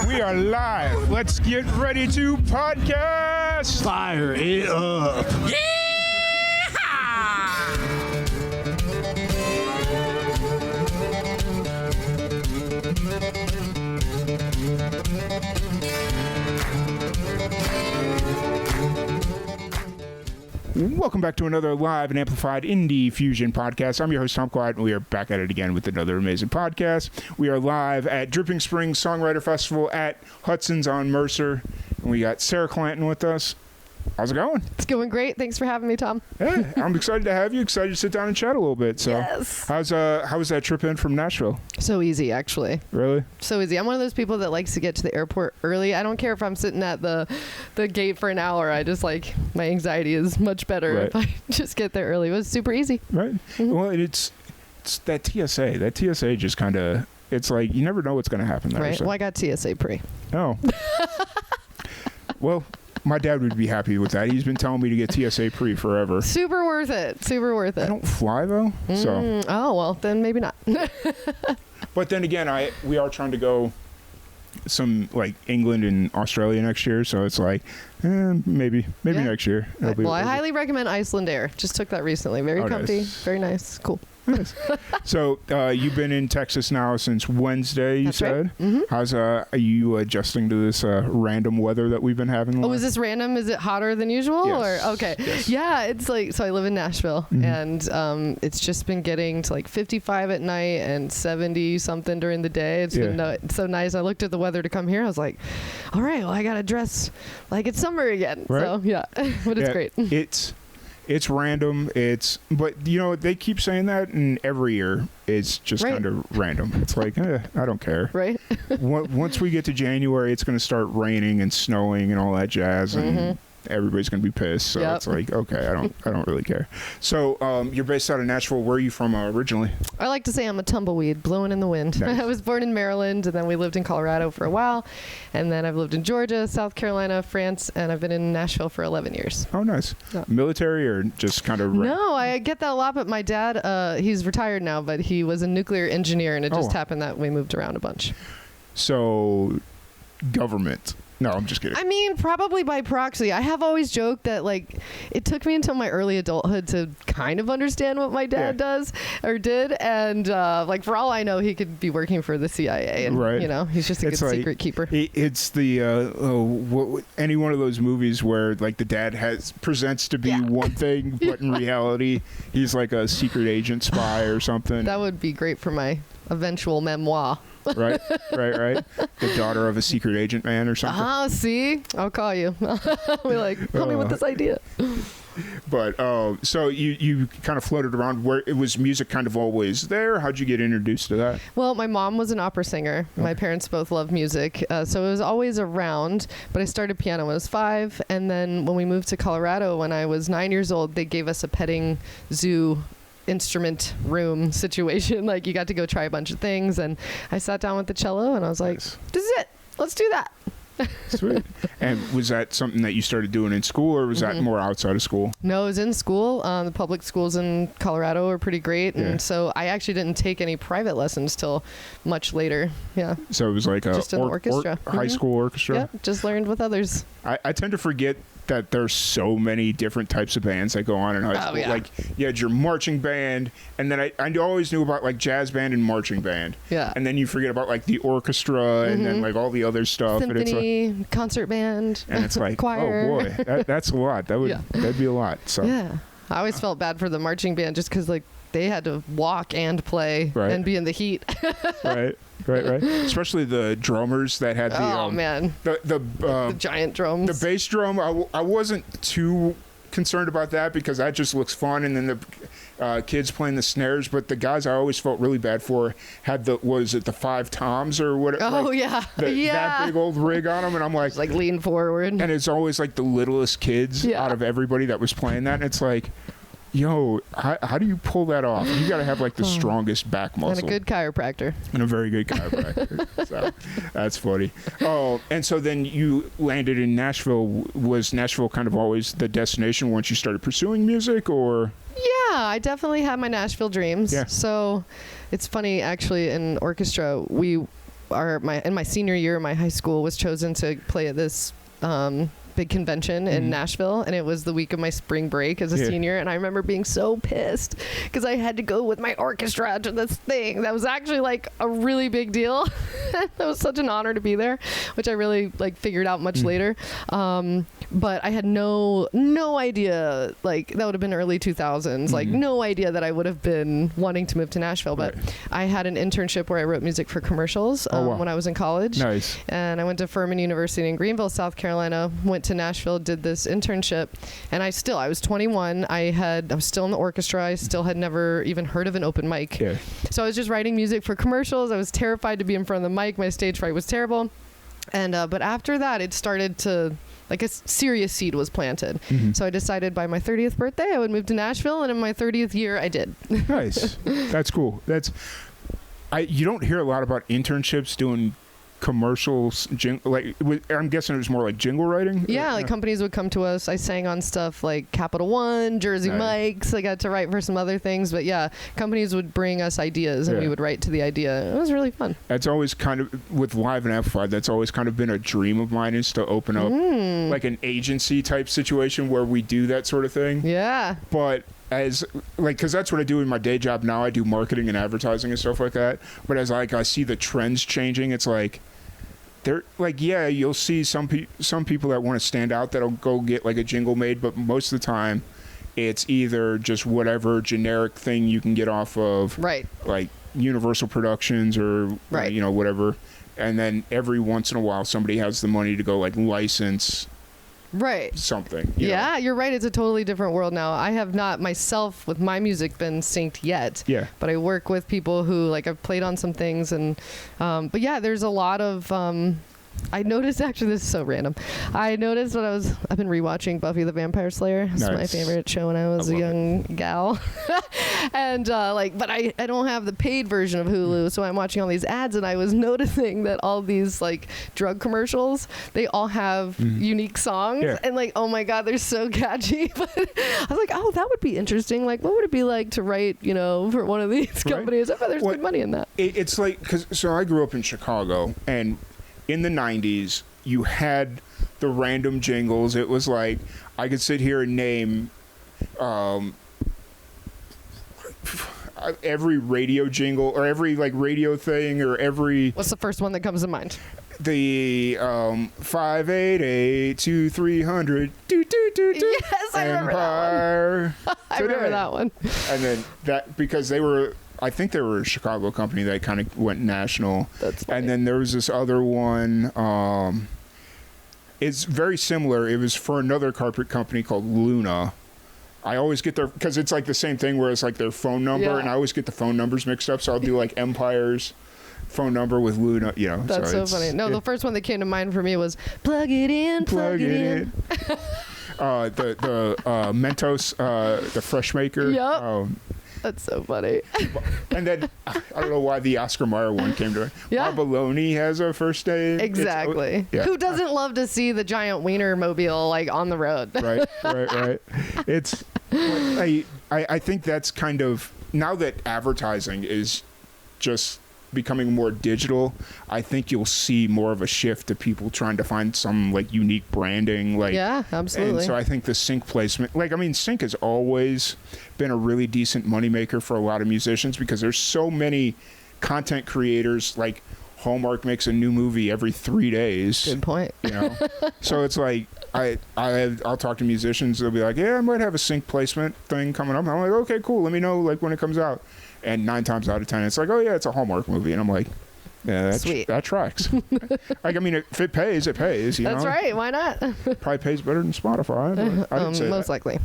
We are live. Let's get ready to podcast. Fire it up. Welcome back to another live and amplified Indiefusion podcast. I'm your host, Tom Kwiat, and we are back at it again with another amazing podcast. We are live at Dripping Springs Songwriters Festival at Hudson's on Mercer, and we got Sarah Clanton with us. How's it going? It's going great. Thanks for having me, Tom. Yeah, I'm excited to have you. Excited to sit down and chat a little bit. So, yes. How was that trip in from Nashville? So easy, actually. Really? So easy. I'm one of those people that likes to get to the airport early. I don't care if I'm sitting at the gate for an hour. I just like, my anxiety is much better if I just get there early. It was super easy. Right. Mm-hmm. Well, it's that TSA. That TSA just kind of, it's like you never know what's going to happen there. Right. So. Well, I got TSA pre. Oh. Well, my dad would be happy with that. He's been telling me to get TSA pre forever. Super worth it. Super worth it. I don't fly though, so. Oh well, then maybe not. But then again, we are trying to go some like England and Australia next year, so it's like maybe next year. Well, I highly recommend Iceland Air. Just took that recently. Very comfy, nice. Very nice, cool. Nice. So you've been in Texas now since Wednesday, you That's said. Right. Mm-hmm. How's are you adjusting to this random weather that we've been having? Oh, is this random? Is it hotter than usual? Yes. Or okay. Yes. Yeah, it's like, so I live in Nashville, and it's just been getting to like 55 at night and 70 something during the day. It's been so nice. I looked at the weather to come here. I was like, all right, well, I got to dress like it's summer again. Right. So yeah, but it's great. It's random. But you know, they keep saying that, and every year it's just kind of random. It's like, I don't care. Right. Once we get to January, it's going to start raining and snowing and all that jazz, and everybody's going to be pissed. So it's like, okay, I don't really care. So you're based out of Nashville. Where are you from originally? I like to say I'm a tumbleweed blowing in the wind. Nice. I was born in Maryland, and then we lived in Colorado for a while, and then I've lived in Georgia, South Carolina, France, and I've been in Nashville for 11 years. Oh, nice. Yeah. Military or just kind of? No, I get that a lot, but my dad, he's retired now, but he was a nuclear engineer, and it just happened that we moved around a bunch. So, government. No, I'm just kidding. I mean, probably by proxy. I have always joked that, like, it took me until my early adulthood to kind of understand what my dad does or did. And, like, for all I know, he could be working for the CIA. And, you know, he's just a good secret keeper. It's the, any one of those movies where, like, the dad presents to be one thing, but in reality, he's like a secret agent spy or something. That would be great for my eventual memoir. Right. The daughter of a secret agent man or something. Oh, see? I'll call you. I'll be like, help me with this idea. But, so you kind of floated around. Where it was music kind of always there? How'd you get introduced to that? Well, my mom was an opera singer. Okay. My parents both loved music. So it was always around, but I started piano when I was 5. And then when we moved to Colorado, when I was 9 years old, they gave us a petting zoo instrument room situation. Like, you got to go try a bunch of things, and I sat down with the cello and I was like, This is it, let's do that. Sweet. And was that something that you started doing in school, or was that more outside of school? No, it was in school. The public schools in Colorado are pretty great, and so I actually didn't take any private lessons till much later. So it was like just an orchestra, high school orchestra. Just learned with others. I tend to forget that there's so many different types of bands that go on in high school. Like, you had your marching band, and then I always knew about like jazz band and marching band. Yeah. And then you forget about like the orchestra and then like all the other stuff. Symphony, and it's like, concert band, and it's like, choir. Oh boy, that's a lot. That'd be a lot. So I always felt bad for the marching band just because like they had to walk and play and be in the heat. Right. Especially the drummers that had the giant drums. The bass drum, I wasn't too concerned about that because that just looks fun, and then the kids playing the snares. But the guys I always felt really bad for had the 5 toms or whatever. Oh, that big old rig on them, and I'm like lean forward. And it's always like the littlest kids out of everybody that was playing that, and it's like, yo, how do you pull that off? You got to have like the strongest back muscle. And a good chiropractor. And a very good chiropractor. So that's funny. Oh, and so then you landed in Nashville. Was Nashville kind of always the destination once you started pursuing music, or? Yeah, I definitely had my Nashville dreams. Yeah. So it's funny, actually, in orchestra, in my senior year, my high school was chosen to play at this big convention in Nashville, and it was the week of my spring break as a senior, and I remember being so pissed because I had to go with my orchestra to this thing that was actually like a really big deal. That was such an honor to be there, which I really like figured out much later. But I had no idea, like that would have been early 2000s, like no idea that I would have been wanting to move to Nashville. But I had an internship where I wrote music for commercials when I was in college. Nice. And I went to Furman University in Greenville, South Carolina, went to Nashville, did this internship, and I was 21. I was still in the orchestra. I still had never even heard of an open mic. Yeah. So I was just writing music for commercials. I was terrified to be in front of the mic. My stage fright was terrible. And but after that, it started to, like, a serious seed was planted. So I decided by my 30th birthday I would move to Nashville, and in my 30th year I did. Nice. That's cool. You don't hear a lot about internships doing commercials, I'm guessing it was more like jingle writing. Yeah, like companies would come to us. I sang on stuff like Capital One, Jersey Mike's. I got to write for some other things, but yeah, companies would bring us ideas and we would write to the idea. It was really fun. That's always kind of, with Live and Amplified, that's always kind of been a dream of mine, is to open up like an agency type situation where we do that sort of thing. Yeah. But because that's what I do in my day job now. I do marketing and advertising and stuff like that. But as I see the trends changing, it's like, they're like, you'll see some people that want to stand out that'll go get like a jingle made, but most of the time it's either just whatever generic thing you can get off of, like Universal Productions or whatever. And then every once in a while somebody has the money to go like license something. Yeah, you're right. It's a totally different world now. I have not myself with my music been synced yet. Yeah. But I work with people who, like, I've played on some things, and but yeah, there's a lot of I noticed, actually, this is so random. I noticed when I've been rewatching Buffy the Vampire Slayer. It's my favorite show when I was a young gal. And but I don't have the paid version of Hulu, so I'm watching all these ads, and I was noticing that all these like drug commercials, they all have unique songs, and like, oh my God, they're so catchy. But I was like, oh, that would be interesting. Like, what would it be like to write, for one of these companies? I bet there's good money in that. It's like, so I grew up in Chicago, and in the 90s, you had the random jingles. It was like, I could sit here and name every radio jingle or every like radio thing or every... What's the first one that comes to mind? The 588-2300 Yes, I remember that one. I remember that one. And then that, because I think they were a Chicago company that kind of went national. That's funny. And then there was this other one. It's very similar. It was for another carpet company called Luna. I always get their, because it's like the same thing where it's like their phone number, and I always get the phone numbers mixed up. So I'll do like Empire's phone number with Luna, That's so funny. No, the first one that came to mind for me was plug it in, plug it in. The Mentos, the Fresh Maker. Yep. That's so funny. And then, I don't know why the Oscar Mayer one came to me. Yeah. Barbaloni has a first name. Exactly. Who doesn't love to see the giant wiener mobile, like, on the road? Right. It's, I think that's kind of, now that advertising is just becoming more digital, I think you'll see more of a shift to people trying to find some like unique branding, like, yeah, absolutely. And so I think the sync placement, like, I mean, sync has always been a really decent moneymaker for a lot of musicians because there's so many content creators. Like Hallmark makes a new movie every 3 days. Good point. So it's like I'll talk to musicians. They'll be like, yeah, I might have a sync placement thing coming up. I'm like, okay, cool. Let me know like when it comes out. And 9 times out of 10, it's like, oh yeah, it's a Hallmark movie, and I'm like, yeah, that tracks. Like, I mean, if it pays, it pays. That's right. Why not? Probably pays better than Spotify. But I didn't say most likely.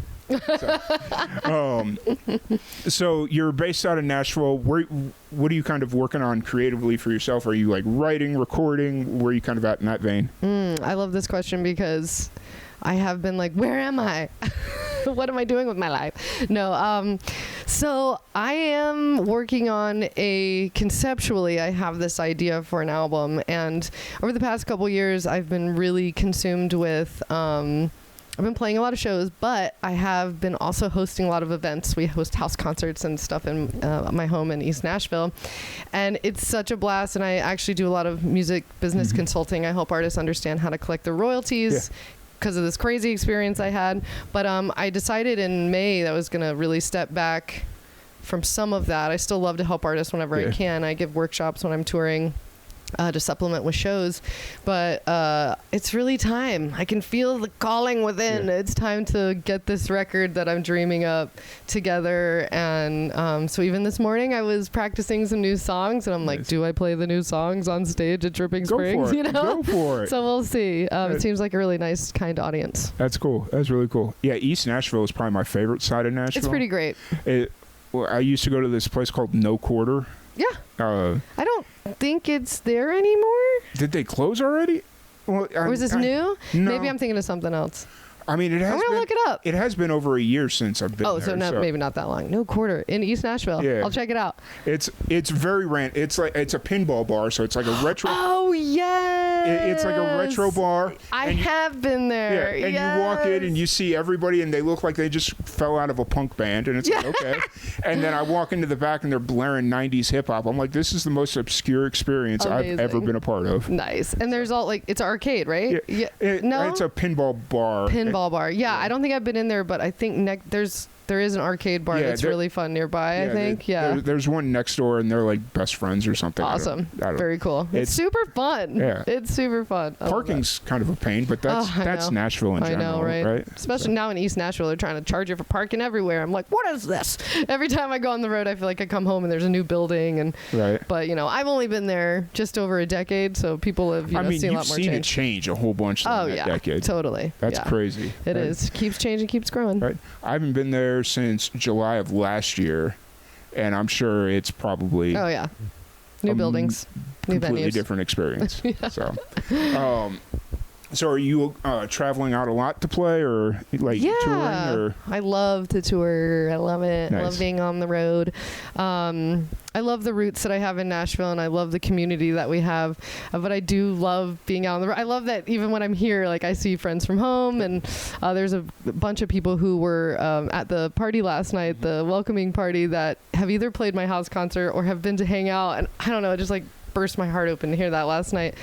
So you're based out of Nashville. What are you kind of working on creatively for yourself? Are you like writing, recording? Where are you kind of at in that vein? I love this question because I have been like, where am I? What am I doing with my life? No. So I am working on conceptually, I have this idea for an album. And over the past couple years, I've been really consumed with I've been playing a lot of shows, but I have been also hosting a lot of events. We host house concerts and stuff in my home in East Nashville. And it's such a blast. And I actually do a lot of music business consulting. I help artists understand how to collect their royalties because of this crazy experience I had. But I decided in May that I was going to really step back from some of that. I still love to help artists whenever I can. I give workshops when I'm touring. To supplement with shows, but it's really time. I can feel the calling within. It's time to get this record that I'm dreaming up together. And so even this morning I was practicing some new songs, and I'm like, do I play the new songs on stage at Dripping Springs? You know, go for it. So we'll see. It seems like a really nice, kind audience. That's cool. That's really cool. Yeah, East Nashville is probably my favorite side of Nashville. It's pretty great. I used to go to this place called No Quarter. Yeah. I don't think it's there anymore. Did they close already? Well, or is this new? No. Maybe I'm thinking of something else. I mean, I'm gonna look it up. It has been over a year since I've been there. So maybe not that long. No Quarter in East Nashville. Yeah. I'll check it out. It's very random. It's a pinball bar, so it's like a retro. Oh yes. It's like a retro bar. I have been there. Yeah, and you walk in and you see everybody, and they look like they just fell out of a punk band, and it's like, okay. And then I walk into the back, and they're blaring 90s hip hop. I'm like, this is the most obscure experience I've ever been a part of. Nice. And there's all it's arcade, right? Yeah. No, it's a pinball bar. Pinball bar. Yeah, I don't think I've been in there, but I think there is an arcade bar that's really fun nearby, I think. There's one next door, and they're like best friends or something. Awesome. Very cool. It's super fun. Yeah. It's super fun. Parking's kind of a pain, but that's Nashville in general. I know, right? Especially now in East Nashville, they're trying to charge you for parking everywhere. I'm like, what is this? Every time I go on the road, I feel like I come home and there's a new building. But, I've only been there just over a decade, so people have seen a lot more change. You've seen it change a whole bunch in that decade. Totally. That's crazy. It is. Keeps changing, keeps growing. Right. I haven't been there since July of last year, and I'm sure it's probably new buildings, new completely venues. different experience. So are you traveling out a lot to play, or touring? Or? I love to tour. I love it. Nice. I love being on the road. I love the roots that I have in Nashville, and I love the community that we have. But I do love being out on the road. I love that even when I'm here, I see friends from home, and there's a bunch of people who were at the party last night, the welcoming party, that have either played my house concert or have been to hang out. And I don't know, it just burst my heart open to hear that last night.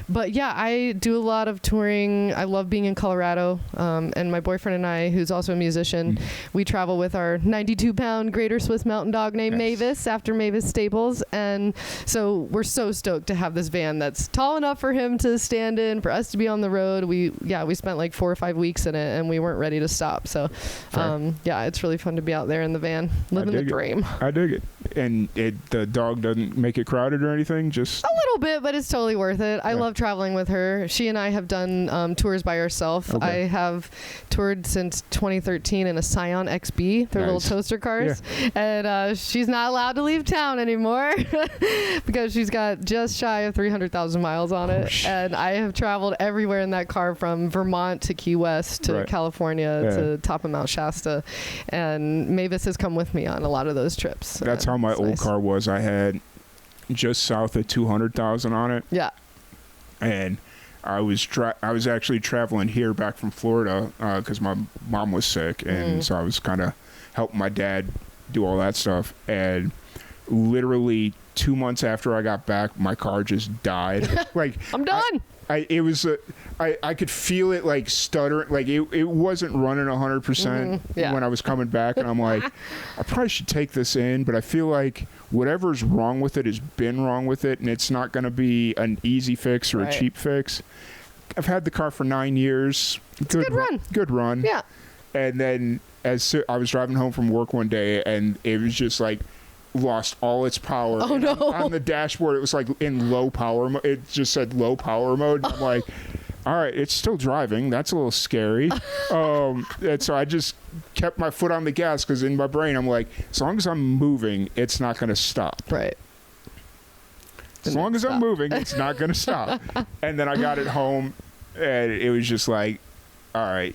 But yeah, I do a lot of touring. I love being in Colorado. And my boyfriend and I, who's also a musician, we travel with our 92-pound Greater Swiss Mountain Dog named Mavis, after Mavis Staples. And so we're so stoked to have this van that's tall enough for him to stand in, for us to be on the road. We spent 4 or 5 weeks in it, and we weren't ready to stop. So it's really fun to be out there in the van, living the dream. I dig it. And the dog doesn't make it crowded or anything? Just a little bit, but it's totally worth it. I love traveling with her. She and I have done tours by ourselves. I have toured since 2013 in a Scion XB. They're little toaster cars. And she's not allowed to leave town anymore because she's got just shy of 300,000 miles on it. And I have traveled everywhere in that car, from Vermont to Key West to California to top of Mount Shasta. And Mavis has come with me on a lot of those trips. That's how my old car was. I had just south of 200,000 on it. Yeah. And I was actually traveling here back from Florida because my mom was sick, and so I was kind of helping my dad do all that stuff. And literally 2 months after I got back, my car just died. I'm done. I could feel it stuttering. It wasn't running 100% when I was coming back, and I'm like, I probably should take this in, but I feel like whatever's wrong with it has been wrong with it, and it's not going to be an easy fix or a cheap fix. I've had the car for 9 years. Good run. Good run. Yeah. And then I was driving home from work one day, and it was just lost all its power. Oh no! On the dashboard, it was in low power. It just said low power mode. And I'm like, all right, it's still driving. That's a little scary. And so I just kept my foot on the gas, because in my brain I'm like, as long as I'm moving, it's not going to stop. Right. As long as I'm moving, it's not going to stop. And then I got it home, and it was just like, all right,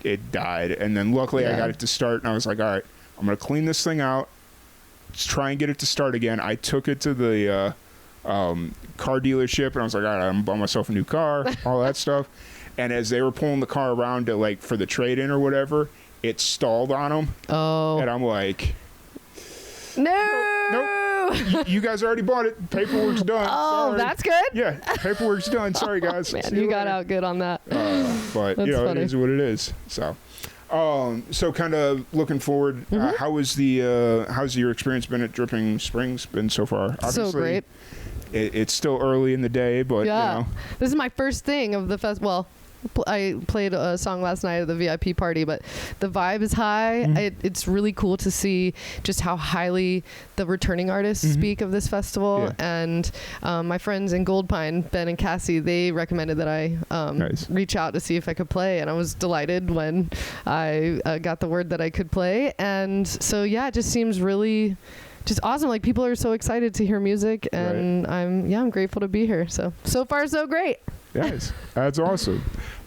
it died. And then luckily I got it to start, and I was like, all right, I'm going to clean this thing out. Try and get it to start again. I took it to the car dealership, and I was like, all right, I'm buying myself a new car, all that stuff. And as they were pulling the car around to like for the trade-in or whatever, it stalled on them. Oh. And I'm like, nope. You guys already bought it. Paperwork's done. Oh, Sorry. that's good. Yeah, paperwork's done. Sorry, guys. Man, you got out good on that. But That's you know, funny. it is what it is. So, so kind of looking forward. How's your experience been at Dripping Springs been so far? Obviously, So great. It's still early in the day, but Yeah. you know. This is my first thing of the festival. Well, I played a song last night at the VIP party, but the vibe is high. It's really cool to see just how highly the returning artists speak of this festival. Yeah. And my friends in Gold Pine, Ben and Cassie, they recommended that I Nice. reach out to see if I could play. And I was delighted when I got the word that I could play. And so, yeah, it just seems really just awesome. Like, people are so excited to hear music, and I'm grateful to be here. So far, so great. Yes, that's awesome.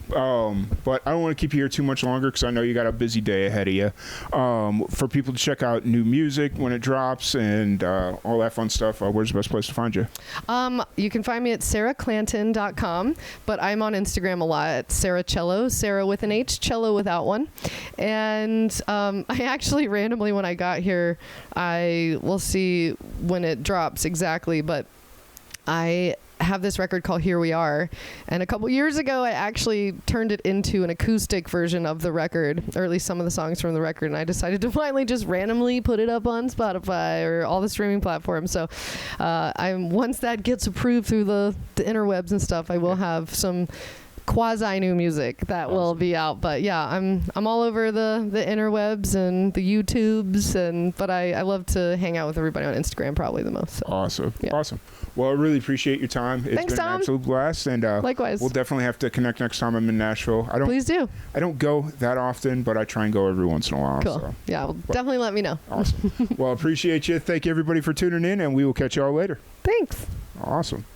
But I don't want to keep you here too much longer because I know you got a busy day ahead of you. For people to check out new music when it drops and all that fun stuff, where's the best place to find you? You can find me at sarahclanton.com, but I'm on Instagram a lot at Sarah Cello, Sarah with an H, cello without one. And I actually randomly, when I got here, we'll see when it drops exactly, but I have this record called Here We Are, and a couple years ago I actually turned it into an acoustic version of the record, or at least some of the songs from the record, and I decided to finally just randomly put it up on Spotify or all the streaming platforms. So once that gets approved through the interwebs and stuff, I will have some quasi new music that will be out. But yeah, I'm all over the interwebs and the YouTubes, but I love to hang out with everybody on Instagram probably the most. So. Awesome. Yeah. Awesome. Well, I really appreciate your time. It's Thanks, been Tom. an absolute blast. And Likewise. we'll definitely have to connect next time I'm in Nashville. Please do. I don't go that often, but I try and go every once in a while. Cool. So. Yeah, well, definitely let me know. Awesome. Well, appreciate you. Thank you, everybody, for tuning in, and we will catch y'all later. Thanks. Awesome.